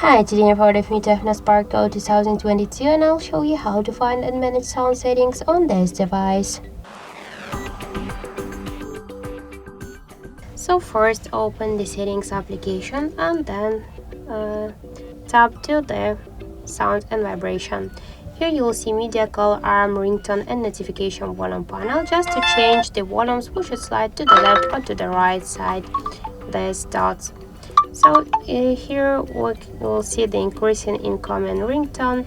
Hi, today I'm part of me Tecno Spark Go 2022 and I'll show you how to find and manage sound settings on this device. So first open the settings application and then tap to the sound and vibration. Here you will see media call, alarm, ringtone and notification volume panel. Just to change the volumes we should slide to the left or to the right side these dots. So here we will see the increasing incoming ringtone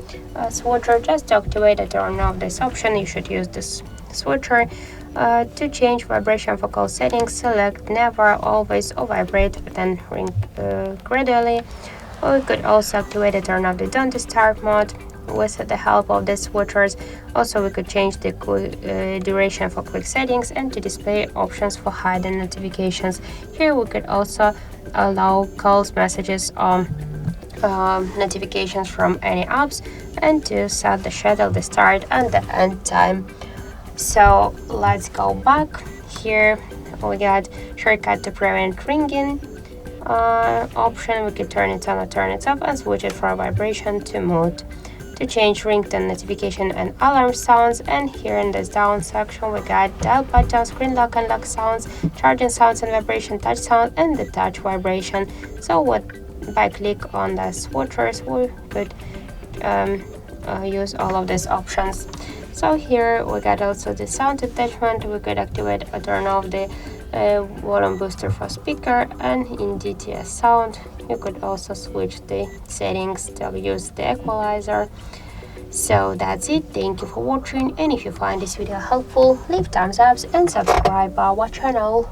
switcher. Just to activate or turn off this option, you should use this switcher. To change vibration focal settings, select never, always, or vibrate, then ring gradually. Or we could also activate or turn off the don't disturb mode with the help of the switchers. Also, we could change the duration for quick settings and to display options for hidden notifications. Here we could also allow calls, messages, or notifications from any apps, and to set the schedule, the start and the end time. So let's go back. Here we got shortcut to prevent ringing option. We could turn it on or turn it off and switch it for vibration to mode. To change ringtone, notification and alarm sounds, and here in this down section we got dial button, screen lock and lock sounds, charging sounds and vibration, touch sound and the touch vibration. So by click on the switchers we could use all of these options. So here we got also the sound attachment. We could activate or turn off the volume booster for speaker, and in DTS sound you could also switch the settings to use the equalizer. So that's it. Thank you for watching, and if you find this video helpful, leave thumbs up and subscribe our channel.